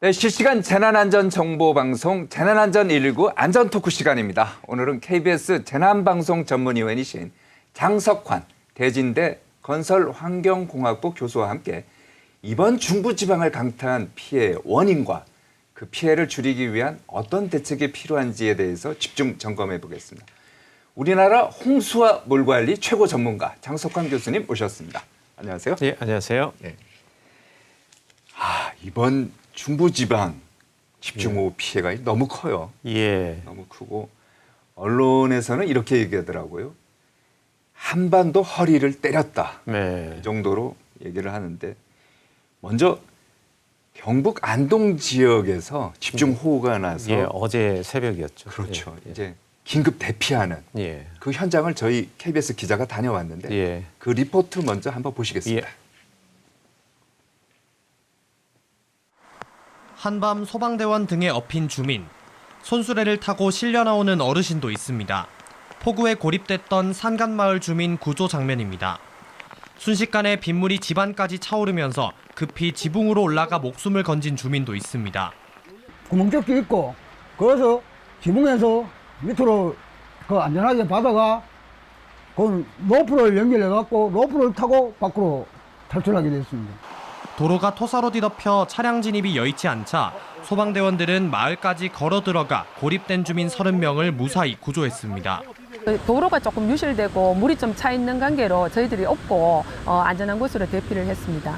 네, 실시간 재난안전정보방송 재난안전 119 안전토크 시간입니다. 오늘은 KBS 재난방송 전문위원이신 장석환 대진대 건설환경공학부 교수와 함께 이번 중부지방을 강타한 피해의 원인과 그 피해를 줄이기 위한 어떤 대책이 필요한지에 대해서 집중 점검해 보겠습니다. 우리나라 홍수와 물관리 최고 전문가 장석환 교수님 모셨습니다. 안녕하세요. 네, 안녕하세요. 네. 이번 중부지방 집중호우 피해가 너무 커요. 예. 너무 크고 언론에서는 이렇게 얘기하더라고요. 한반도 허리를 때렸다. 네. 이 정도로 얘기를 하는데 먼저 경북 안동 지역에서 집중호우가 나서 예, 어제 새벽이었죠. 그렇죠. 예. 이제 긴급 대피하는 예. 그 현장을 저희 KBS 기자가 다녀왔는데 예. 그 리포트 먼저 한번 보시겠습니다. 예. 한밤 소방대원 등에 엎인 주민, 손수레를 타고 실려 나오는 어르신도 있습니다. 폭우에 고립됐던 산간마을 주민 구조 장면입니다. 순식간에 빗물이 집안까지 차오르면서 급히 지붕으로 올라가 목숨을 건진 주민도 있습니다. 구멍짝도 있고 그래서 지붕에서 밑으로 그 안전하게 바다가 그 로프를 연결해갖고 로프를 타고 밖으로 탈출하게 됐습니다. 도로가 토사로 뒤덮여 차량 진입이 여의치 않자 소방대원들은 마을까지 걸어 들어가 고립된 주민 30명을 무사히 구조했습니다. 도로가 조금 유실되고 물이 좀 차 있는 관계로 저희들이 업고 안전한 곳으로 대피를 했습니다.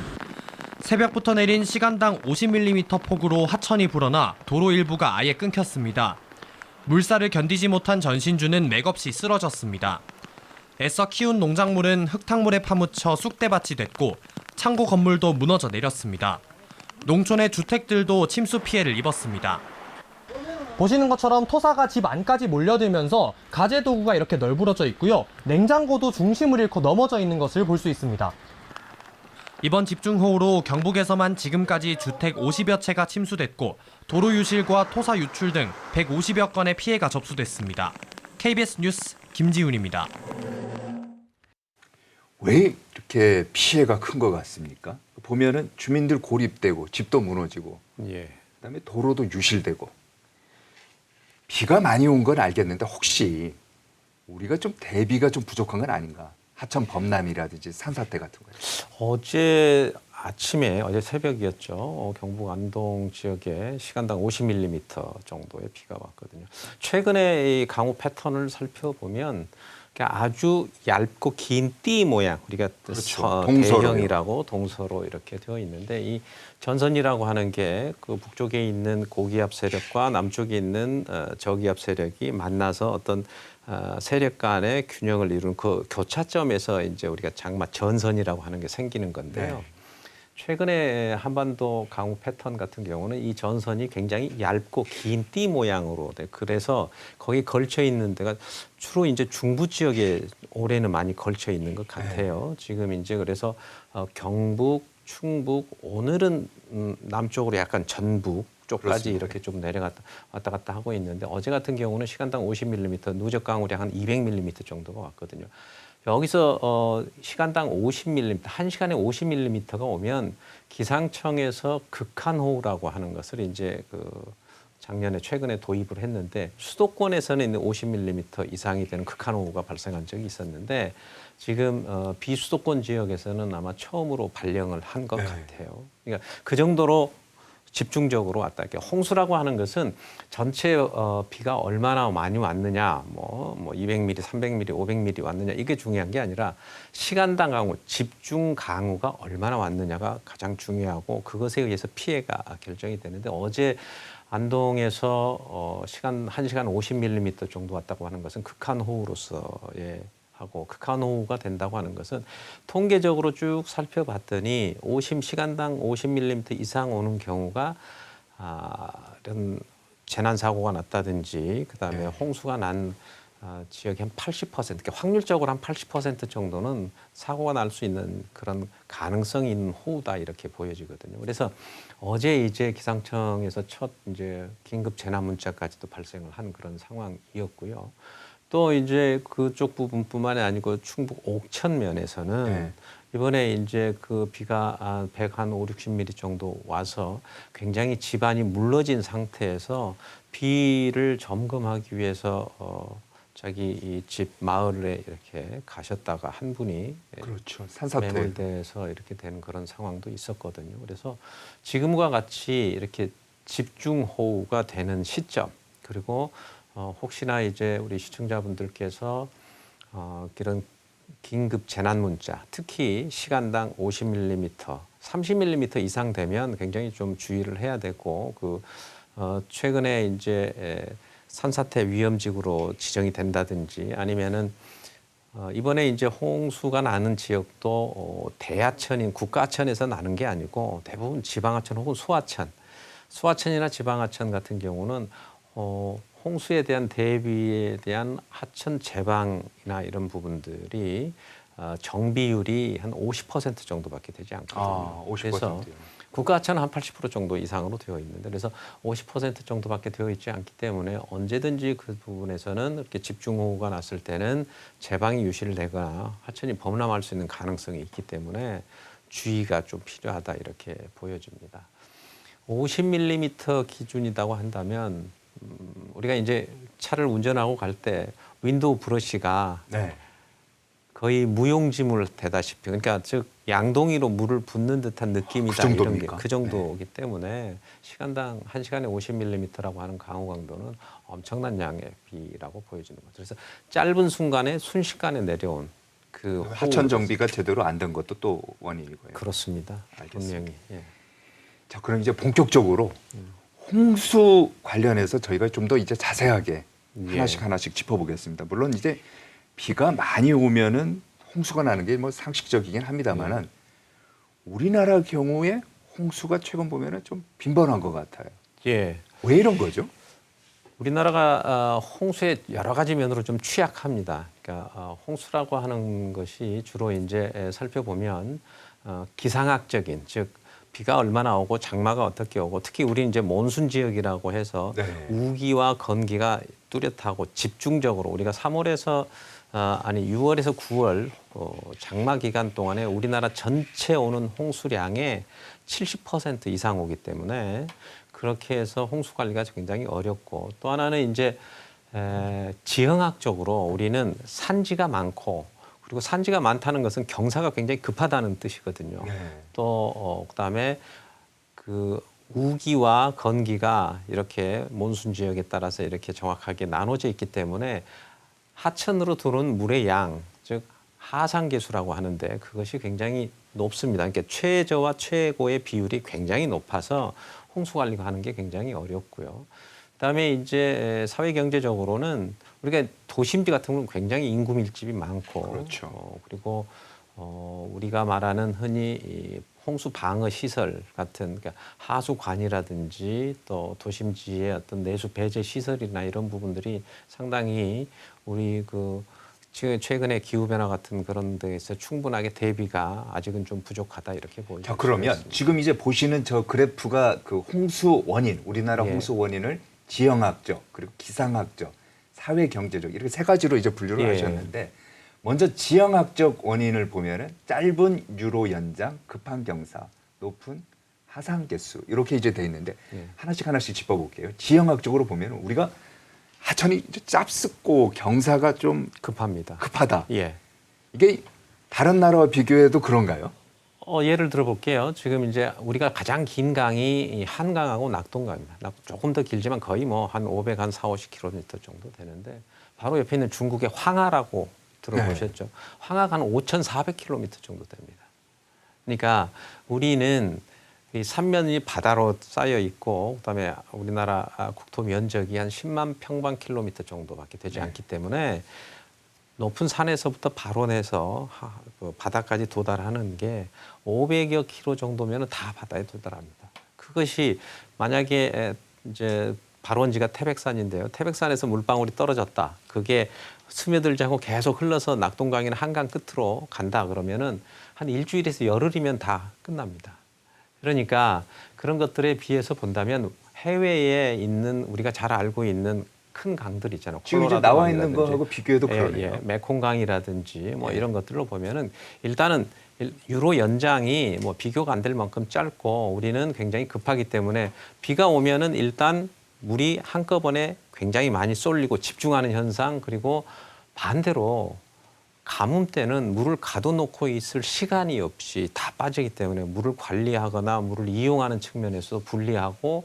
새벽부터 내린 시간당 50mm 폭우로 하천이 불어나 도로 일부가 아예 끊겼습니다. 물살을 견디지 못한 전신주는 맥없이 쓰러졌습니다. 애써 키운 농작물은 흙탕물에 파묻혀 쑥대밭이 됐고 창고 건물도 무너져 내렸습니다. 농촌의 주택들도 침수 피해를 입었습니다. 보시는 것처럼 토사가 집 안까지 몰려들면서 가재 도구가 이렇게 널브러져 있고요. 냉장고도 중심을 잃고 넘어져 있는 것을 볼 수 있습니다. 이번 집중호우로 경북에서만 지금까지 주택 50여 채가 침수됐고 도로 유실과 토사 유출 등 150여 건의 피해가 접수됐습니다. KBS 뉴스 김지훈입니다. 왜 이렇게 피해가 큰 것 같습니까? 보면은 주민들 고립되고 집도 무너지고 예. 그다음에 도로도 유실되고 비가 많이 온 건 알겠는데 혹시 우리가 좀 대비가 좀 부족한 건 아닌가? 하천 범람이라든지 산사태 같은 거요. 어제 아침에 어제 새벽이었죠. 경북 안동 지역에 시간당 50mm 정도의 비가 왔거든요. 최근에 이 강우 패턴을 살펴보면 아주 얇고 긴 띠 모양, 우리가 그렇죠. 대형이라고 동서로 이렇게 되어 있는데 이 전선이라고 하는 게 그 북쪽에 있는 고기압 세력과 남쪽에 있는 저기압 세력이 만나서 어떤 세력 간의 균형을 이루는 그 교차점에서 이제 우리가 장마 전선이라고 하는 게 생기는 건데요. 네. 최근에 한반도 강우 패턴 같은 경우는 이 전선이 굉장히 얇고 긴 띠 모양으로 돼. 그래서 거기 걸쳐 있는 데가 주로 이제 중부 지역에 올해는 많이 걸쳐 있는 것 같아요. 지금 이제 그래서 경북, 충북, 오늘은 남쪽으로 약간 전북 쪽까지 그렇습니다. 이렇게 좀 내려갔다 왔다 갔다 하고 있는데 어제 같은 경우는 시간당 50mm, 누적 강우량 한 200mm 정도가 왔거든요. 여기서 시간당 50mm, 1시간에 50mm가 오면 기상청에서 극한호우라고 하는 것을 이제 작년에 최근에 도입을 했는데 수도권에서는 50mm 이상이 되는 극한호우가 발생한 적이 있었는데 지금 비수도권 지역에서는 아마 처음으로 발령을 한 것 같아요. 그러니까 그 정도로 집중적으로 왔다. 홍수라고 하는 것은 전체 비가 얼마나 많이 왔느냐, 뭐 200mm, 300mm, 500mm 왔느냐 이게 중요한 게 아니라 시간당 강우, 집중 강우가 얼마나 왔느냐가 가장 중요하고 그것에 의해서 피해가 결정이 되는데 어제 안동에서 1시간 50mm 정도 왔다고 하는 것은 극한호우로서의 하고 극한호우가 된다고 하는 것은 통계적으로 쭉 살펴봤더니 시간당 50mm 이상 오는 경우가 이런 재난 사고가 났다든지 그다음에 홍수가 난 지역이 한 80%, 그러니까 확률적으로 한 80% 정도는 사고가 날 수 있는 그런 가능성이 있는 호우다 이렇게 보여지거든요. 그래서 어제 이제 기상청에서 첫 이제 긴급 재난 문자까지도 발생을 한 그런 상황이었고요. 또 이제 그쪽 부분뿐만이 아니고 충북 옥천면에서는 이번에 이제 그 비가 105, 60mm 정도 와서 굉장히 집안이 물러진 상태에서 비를 점검하기 위해서 자기 이 집 마을에 이렇게 가셨다가 한 분이 그렇죠. 산사태. 매몰돼서 이렇게 된 그런 상황도 있었거든요. 그래서 지금과 같이 이렇게 집중호우가 되는 시점, 그리고 혹시나 이제 우리 시청자분들께서 이런 긴급 재난 문자, 특히 시간당 50mm, 30mm 이상 되면 굉장히 좀 주의를 해야 되고, 최근에 이제 산사태 위험지구로 지정이 된다든지, 아니면은 이번에 이제 홍수가 나는 지역도 대하천인 국가하천에서 나는 게 아니고 대부분 지방하천 혹은 수하천이나 지방하천 같은 경우는 홍수에 대한 대비에 대한 하천 제방이나 이런 부분들이 정비율이 한 50% 정도밖에 되지 않거든요. 50%요. 그래서 국가하천은 한 80% 정도 이상으로 되어 있는데, 그래서 50% 정도밖에 되어 있지 않기 때문에 언제든지 그 부분에서는 이렇게 집중호우가 났을 때는 제방이 유실을 되거나 하천이 범람할 수 있는 가능성이 있기 때문에 주의가 좀 필요하다, 이렇게 보여집니다. 50mm 기준이라고 한다면 우리가 이제 차를 운전하고 갈 때 윈도우 브러쉬가 네. 거의 무용지물 되다시피, 그러니까 즉 양동이로 물을 붓는 듯한 느낌이다. 그 정도입니까? 이런 게 그 정도이기 때문에 시간당 1시간에 50mm라고 하는 강우 강도는 엄청난 양의 비라고 보여지는 거죠. 그래서 짧은 순간에 순식간에 내려온 그 하천 호우. 정비가 제대로 안 된 것도 또 원인이고요. 그렇습니다. 알겠습니다. 분명히. 예. 자, 그럼 이제 본격적으로 홍수 관련해서 저희가 좀 더 이제 자세하게 하나씩 짚어보겠습니다. 물론 이제 비가 많이 오면은 홍수가 나는 게 뭐 상식적이긴 합니다만은 우리나라 경우에 홍수가 최근 보면은 좀 빈번한 것 같아요. 예. 왜 이런 거죠? 우리나라가 홍수에 여러 가지 면으로 좀 취약합니다. 그러니까 홍수라고 하는 것이 주로 이제 살펴보면 기상학적인, 즉 비가 얼마나 오고 장마가 어떻게 오고, 특히 우리 이제 몬순 지역이라고 해서 네. 우기와 건기가 뚜렷하고 집중적으로 우리가 3월에서 6월에서 9월 장마 기간 동안에 우리나라 전체 오는 홍수량의 70% 이상 오기 때문에 그렇게 해서 홍수 관리가 굉장히 어렵고, 또 하나는 이제 지형학적으로 우리는 산지가 많고, 그리고 산지가 많다는 것은 경사가 굉장히 급하다는 뜻이거든요. 네. 또 그다음에 그 우기와 건기가 이렇게 몬순 지역에 따라서 이렇게 정확하게 나눠져 있기 때문에 하천으로 들어오는 물의 양, 즉 하상계수라고 하는데 그것이 굉장히 높습니다. 그러니까 최저와 최고의 비율이 굉장히 높아서 홍수 관리가 하는 게 굉장히 어렵고요. 그다음에 이제 사회 경제적으로는 우리가 도심지 같은 경우는 굉장히 인구 밀집이 많고, 그렇죠. 그리고 우리가 말하는 흔히 이 홍수 방어 시설 같은, 그러니까 하수관이라든지 또 도심지의 어떤 내수 배제 시설이나 이런 부분들이 상당히 우리 최근에 기후 변화 같은 그런 데에서 충분하게 대비가 아직은 좀 부족하다, 이렇게 보여집니다. 자, 그러면 지금 이제 보시는 저 그래프가 그 홍수 원인, 우리나라 예. 홍수 원인을 지형학적, 그리고 기상학적, 사회 경제적 이렇게 세 가지로 이제 분류를 예. 하셨는데, 먼저 지형학적 원인을 보면은 짧은 유로 연장, 급한 경사, 높은 하상 개수 이렇게 이제 돼 있는데 예. 하나씩 짚어볼게요. 지형학적으로 보면 우리가 하천이 이제 짭습고 경사가 좀 급합니다. 급하다. 예. 이게 다른 나라와 비교해도 그런가요? 예를 들어 볼게요. 지금 이제 우리가 가장 긴 강이 이 한강하고 낙동강입니다. 조금 더 길지만 거의 뭐 한 50km 정도 되는데, 바로 옆에 있는 중국의 황하라고 들어보셨죠? 황하가 한 5,400km 정도 됩니다. 그러니까 우리는 이 삼면이 바다로 쌓여 있고, 그다음에 우리나라 국토 면적이 한 10만 평방킬로미터 정도밖에 되지 않기 때문에 높은 산에서부터 발원해서 바다까지 도달하는 게 500여 킬로 정도면 다 바다에 도달합니다. 그것이 만약에 이제 발원지가 태백산인데요. 태백산에서 물방울이 떨어졌다. 그게 스며들지 않고 계속 흘러서 낙동강이나 한강 끝으로 간다 그러면은 한 일주일에서 열흘이면 다 끝납니다. 그러니까 그런 것들에 비해서 본다면 해외에 있는 우리가 잘 알고 있는 큰 강들 있잖아요. 지금 이제 콜로라도 나와 있는 강이라든지. 거하고 비교해도 그러네요. 예, 메콩강이라든지 뭐 예. 이런 것들로 보면은 일단은 유로 연장이 뭐 비교가 안 될 만큼 짧고 우리는 굉장히 급하기 때문에 비가 오면은 일단 물이 한꺼번에 굉장히 많이 쏠리고 집중하는 현상, 그리고 반대로 가뭄 때는 물을 가둬놓고 있을 시간이 없이 다 빠지기 때문에 물을 관리하거나 물을 이용하는 측면에서 불리하고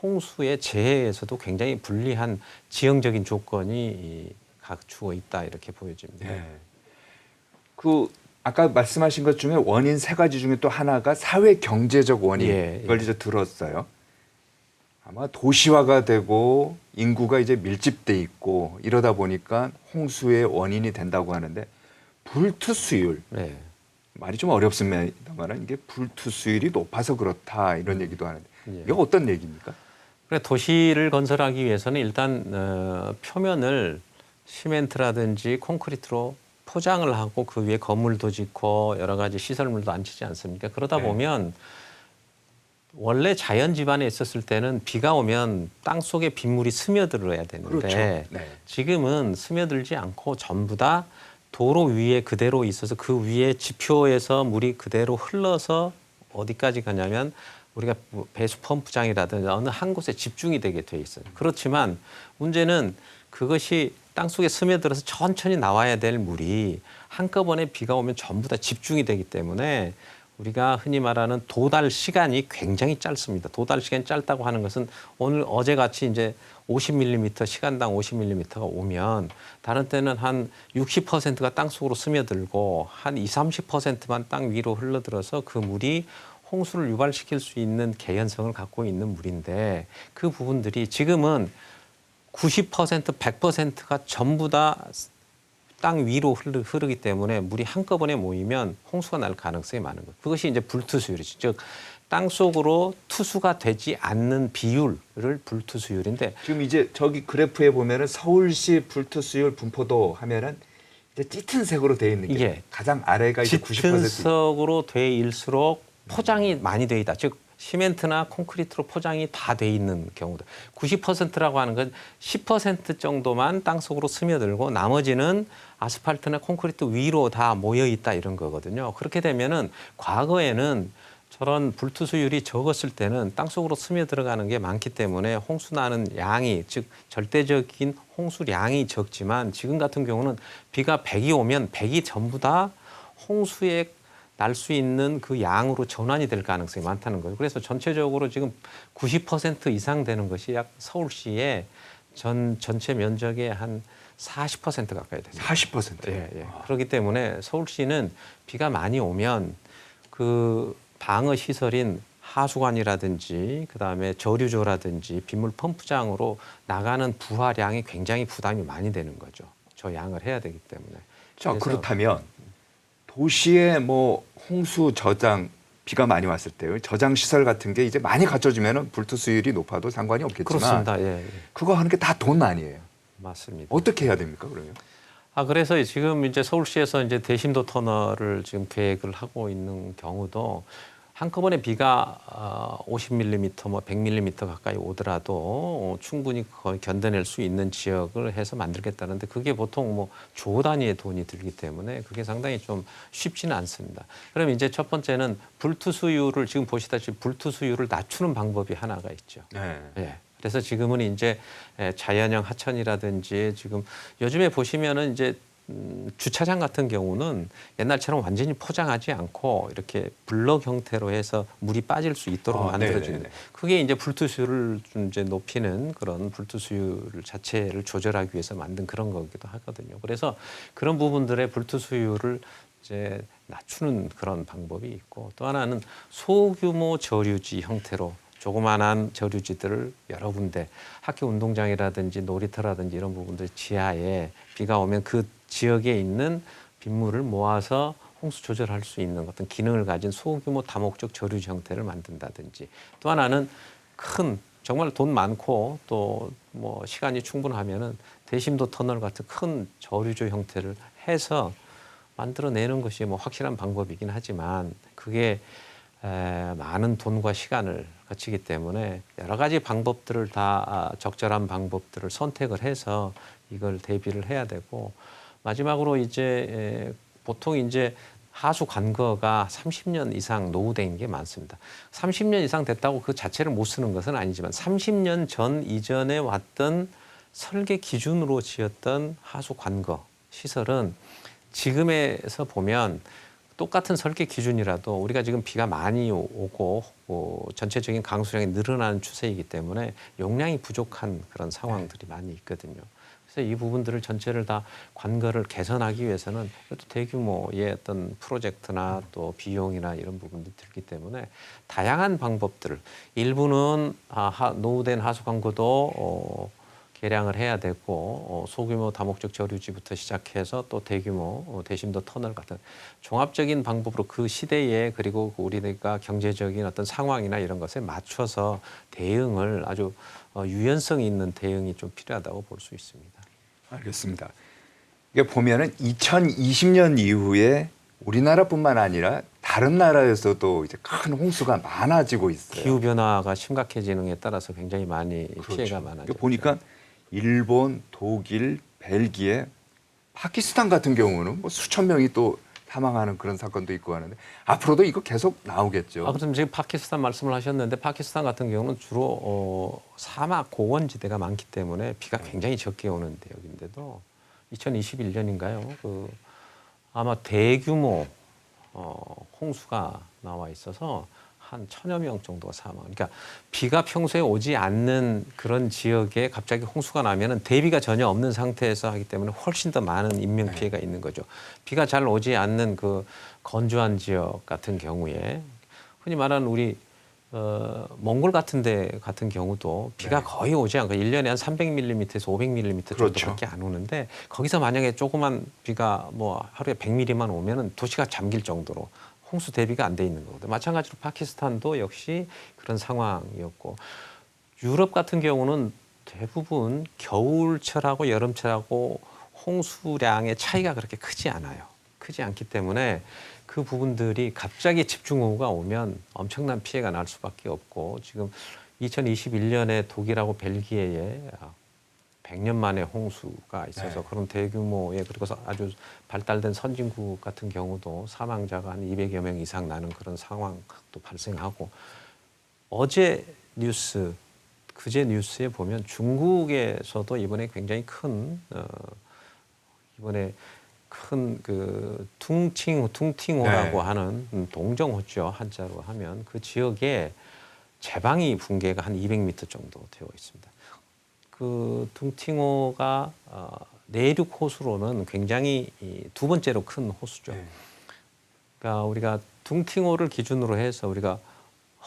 홍수의 재해에서도 굉장히 불리한 지형적인 조건이 갖추어 있다 이렇게 보여집니다. 네. 그 아까 말씀하신 것 중에 원인 세 가지 중에 또 하나가 사회 경제적 원인 예, 이걸 이제 들었어요. 아마 도시화가 되고 인구가 이제 밀집돼 있고 이러다 보니까 홍수의 원인이 된다고 하는데 불투수율 네. 말이 좀 어렵습니다만 이게 불투수율이 높아서 그렇다 이런 얘기도 하는데 예. 이게 어떤 얘기입니까? 그래 도시를 건설하기 위해서는 일단 표면을 시멘트라든지 콘크리트로 포장을 하고 그 위에 건물도 짓고 여러 가지 시설물도 앉히지 않습니까? 그러다 네. 보면 원래 자연 집안에 있었을 때는 비가 오면 땅 속에 빗물이 스며들어야 되는데 그렇죠. 네. 지금은 스며들지 않고 전부 다 도로 위에 그대로 있어서 그 위에 지표에서 물이 그대로 흘러서 어디까지 가냐면 우리가 배수 펌프장이라든지 어느 한 곳에 집중이 되게 돼 있어요. 그렇지만 문제는 그것이 땅속에 스며들어서 천천히 나와야 될 물이 한꺼번에 비가 오면 전부 다 집중이 되기 때문에 우리가 흔히 말하는 도달 시간이 굉장히 짧습니다. 도달 시간이 짧다고 하는 것은 오늘 어제같이 이제 50mm 시간당 50mm가 오면 다른 때는 한 60%가 땅속으로 스며들고 한 30%만 땅 위로 흘러들어서 그 물이 홍수를 유발시킬 수 있는 개연성을 갖고 있는 물인데 그 부분들이 지금은 90%, 100%가 전부 다 땅 위로 흐르기 때문에 물이 한꺼번에 모이면 홍수가 날 가능성이 많은 거예요. 그것이 이제 불투수율이죠. 즉 땅 속으로 투수가 되지 않는 비율을 불투수율인데 지금 이제 저기 그래프에 보면은 서울시 불투수율 분포도 하면은 이제 짙은 색으로 되어 있는 게 예. 가장 아래가 이제 90%. 짙은 석으로 돼 있을수록 포장이 많이 돼 있다. 즉 시멘트나 콘크리트로 포장이 다 돼 있는 경우도 90%라고 하는 건 10% 정도만 땅속으로 스며들고 나머지는 아스팔트나 콘크리트 위로 다 모여 있다 이런 거거든요. 그렇게 되면은 과거에는 저런 불투수율이 적었을 때는 땅속으로 스며들어가는 게 많기 때문에 홍수 나는 양이 즉 절대적인 홍수량이 적지만 지금 같은 경우는 비가 100이 오면 100이 전부 다 홍수에 날 수 있는 그 양으로 전환이 될 가능성이 많다는 거죠. 그래서 전체적으로 지금 90% 이상 되는 것이 약 서울시의 전체 면적의 한 40% 가까이 됩니다. 40%. 예, 예. 그렇기 때문에 서울시는 비가 많이 오면 그 방어 시설인 하수관이라든지 그다음에 저류조라든지 빗물 펌프장으로 나가는 부하량이 굉장히 부담이 많이 되는 거죠. 저 양을 해야 되기 때문에. 자, 그래서 그렇다면 도시에 뭐 홍수 저장 비가 많이 왔을 때 저장 시설 같은 게 이제 많이 갖춰지면은 불투수율이 높아도 상관이 없겠지만 그렇습니다. 예, 예. 그거 하는 게 다 돈 아니에요. 맞습니다. 어떻게 해야 됩니까, 그러면? 그래서 지금 이제 서울시에서 이제 대심도 터널을 지금 계획을 하고 있는 경우도 한꺼번에 비가 50mm, 뭐 100mm 가까이 오더라도 충분히 거의 견뎌낼 수 있는 지역을 해서 만들겠다는데 그게 보통 뭐 조 단위의 돈이 들기 때문에 그게 상당히 좀 쉽지는 않습니다. 그럼 이제 첫 번째는 불투수율을 지금 보시다시피 불투수율을 낮추는 방법이 하나가 있죠. 네. 예. 그래서 지금은 이제 자연형 하천이라든지 지금 요즘에 보시면은 이제 주차장 같은 경우는 옛날처럼 완전히 포장하지 않고 이렇게 블럭 형태로 해서 물이 빠질 수 있도록 만들어주는 네네네. 그게 이제 불투수율을 좀 이제 높이는 그런 불투수율 자체를 조절하기 위해서 만든 그런 거기도 하거든요. 그래서 그런 부분들의 불투수율을 이제 낮추는 그런 방법이 있고 또 하나는 소규모 저류지 형태로 조그만한 저류지들을 여러 군데 학교 운동장이라든지 놀이터라든지 이런 부분들 지하에 비가 오면 그 지역에 있는 빗물을 모아서 홍수 조절할 수 있는 어떤 기능을 가진 소규모 다목적 저류지 형태를 만든다든지 또 하나는 큰 정말 돈 많고 또 뭐 시간이 충분하면은 대심도 터널 같은 큰 저류조 형태를 해서 만들어내는 것이 뭐 확실한 방법이긴 하지만 그게 많은 돈과 시간을 거치기 때문에 여러 가지 방법들을 다 적절한 방법들을 선택을 해서 이걸 대비를 해야 되고 마지막으로 이제 보통 이제 하수 관거가 30년 이상 노후된 게 많습니다. 30년 이상 됐다고 그 자체를 못 쓰는 것은 아니지만 30년 전 이전에 왔던 설계 기준으로 지었던 하수 관거 시설은 지금에서 보면 똑같은 설계 기준이라도 우리가 지금 비가 많이 오고 전체적인 강수량이 늘어나는 추세이기 때문에 용량이 부족한 그런 상황들이 많이 있거든요. 그래서 이 부분들을 전체를 다 관거를 개선하기 위해서는 이것도 대규모의 어떤 프로젝트나 또 비용이나 이런 부분들이 들기 때문에 다양한 방법들을 일부는 노후된 하수 관거도 개량을 해야 되고 소규모 다목적 저류지부터 시작해서 또 대규모 대심도 터널 같은 종합적인 방법으로 그 시대에 그리고 우리가 경제적인 어떤 상황이나 이런 것에 맞춰서 대응을 아주 유연성 있는 대응이 좀 필요하다고 볼 수 있습니다. 알겠습니다. 이게 보면은 2020년 이후에 우리나라뿐만 아니라 다른 나라에서도 이제 큰 홍수가 많아지고 있어요. 기후 변화가 심각해지는 게 따라서 굉장히 많이 그렇죠. 피해가 많아졌죠. 보니까 일본, 독일, 벨기에, 파키스탄 같은 경우는 뭐 수천 명이 또 사망하는 그런 사건도 있고 하는데 앞으로도 이거 계속 나오겠죠. 그럼 지금 파키스탄 말씀을 하셨는데 파키스탄 같은 경우는 주로 사막 고원지대가 많기 때문에 비가 굉장히 적게 오는 지역인데도 2021년인가요? 아마 대규모 홍수가 나와 있어서 한 1,000여 명 정도가 사망. 그러니까 비가 평소에 오지 않는 그런 지역에 갑자기 홍수가 나면은 대비가 전혀 없는 상태에서 하기 때문에 훨씬 더 많은 인명 피해가 있는 거죠. 비가 잘 오지 않는 그 건조한 지역 같은 경우에 흔히 말하는 우리 몽골 같은 데 같은 경우도 비가 거의 오지 않고 1년에 한 300mm에서 500mm 정도밖에 안 오는데 거기서 만약에 조그만 비가 뭐 하루에 100mm만 오면은 도시가 잠길 정도로 홍수 대비가 안 돼 있는 거거든요. 마찬가지로 파키스탄도 역시 그런 상황이었고 유럽 같은 경우는 대부분 겨울철하고 여름철하고 홍수량의 차이가 그렇게 크지 않아요. 크지 않기 때문에 그 부분들이 갑자기 집중호우가 오면 엄청난 피해가 날 수밖에 없고 지금 2021년에 독일하고 벨기에에 100년 만에 홍수가 있어서 그런 대규모의 그리고 아주 발달된 선진국 같은 경우도 사망자가 한 200여 명 이상 나는 그런 상황도 발생하고 어제 뉴스, 그제 뉴스에 보면 중국에서도 이번에 굉장히 큰 이번에 큰 그 퉁팅호라고 하는 동정호죠 한자로 하면 그 지역에 제방이 붕괴가 한 200m 정도 되어 있습니다. 그 퉁팅호가 내륙 호수로는 굉장히 두 번째로 큰 호수죠. 그러니까 우리가 퉁팅호를 기준으로 해서 우리가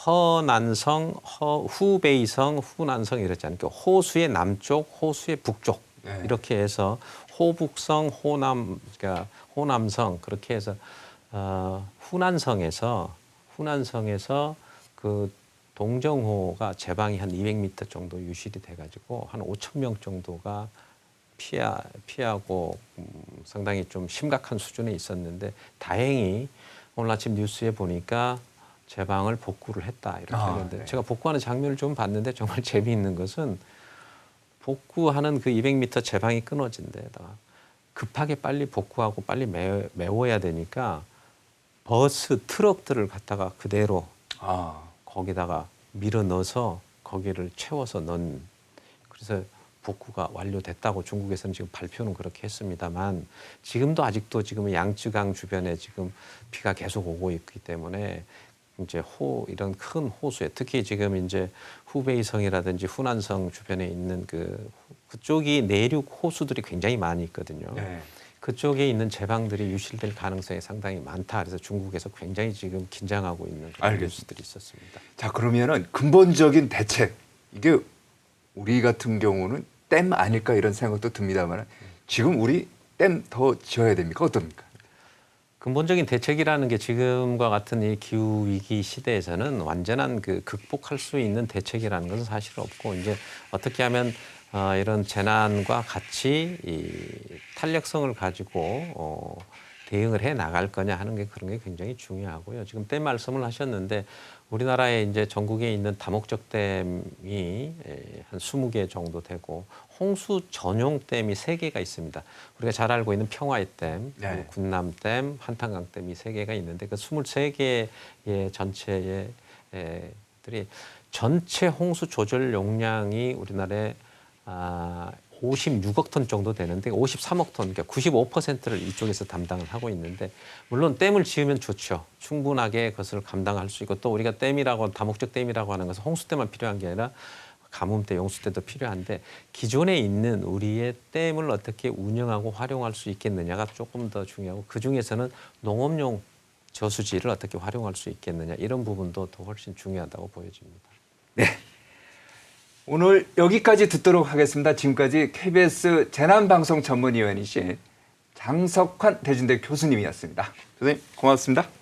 허난성, 후베이성, 후난성 이랬지 않습니까? 호수의 남쪽, 호수의 북쪽 이렇게 해서 호북성, 그러니까 호남성 그렇게 해서 후난성에서 그 동정호가 제방이 한 200m 정도 유실이 돼가지고 한 5,000명 정도가 피하고 상당히 좀 심각한 수준에 있었는데 다행히 오늘 아침 뉴스에 보니까 제방을 복구를 했다 이렇게 하는데 제가 복구하는 장면을 좀 봤는데 정말 재미있는 것은 복구하는 그 200m 제방이 끊어진 데다가 급하게 빨리 복구하고 빨리 메워야 되니까 버스, 트럭들을 갖다가 그대로 거기다가 밀어 넣어서 거기를 채워서 넣은 그래서 복구가 완료됐다고 중국에서는 지금 발표는 그렇게 했습니다만 지금도 아직도 지금 양쯔강 주변에 지금 비가 계속 오고 있기 때문에 이제 이런 큰 호수에 특히 지금 이제 후베이성이라든지 후난성 주변에 있는 그쪽이 내륙 호수들이 굉장히 많이 있거든요. 그쪽에 있는 제방들이 유실될 가능성이 상당히 많다. 그래서 중국에서 굉장히 지금 긴장하고 있는 그런 뉴스들이 있었습니다. 자, 그러면은 근본적인 대책 이게 우리 같은 경우는 댐 아닐까 이런 생각도 듭니다만 지금 우리 댐 더 지어야 됩니까? 어떻습니까? 근본적인 대책이라는 게 지금과 같은 이 기후 위기 시대에서는 완전한 극복할 수 있는 대책이라는 것은 사실 없고 이제 어떻게 하면 이런 재난과 같이 이 탄력성을 가지고 대응을 해 나갈 거냐 하는 게 그런 게 굉장히 중요하고요. 지금 댐 말씀을 하셨는데 우리나라에 이제 전국에 있는 다목적 댐이 한 20개 정도 되고 홍수 전용 댐이 3개가 있습니다. 우리가 잘 알고 있는 평화의 댐, 네. 군남댐, 한탄강 댐이 3개가 있는데 그 23개의 전체의 들이 전체 홍수 조절 용량이 우리나라에 56억 톤 정도 되는데 53억 톤, 그러니까 95%를 이쪽에서 담당을 하고 있는데 물론 댐을 지으면 좋죠. 충분하게 그것을 감당할 수 있고 또 우리가 댐이라고 다목적 댐이라고 하는 것은 홍수대만 필요한 게 아니라 가뭄대, 용수대도 필요한데 기존에 있는 우리의 댐을 어떻게 운영하고 활용할 수 있겠느냐가 조금 더 중요하고 그중에서는 농업용 저수지를 어떻게 활용할 수 있겠느냐 이런 부분도 더 훨씬 중요하다고 보여집니다. 네. 오늘 여기까지 듣도록 하겠습니다. 지금까지 KBS 재난방송 전문위원이신 장석환 대진대 교수님이었습니다. 교수님 고맙습니다.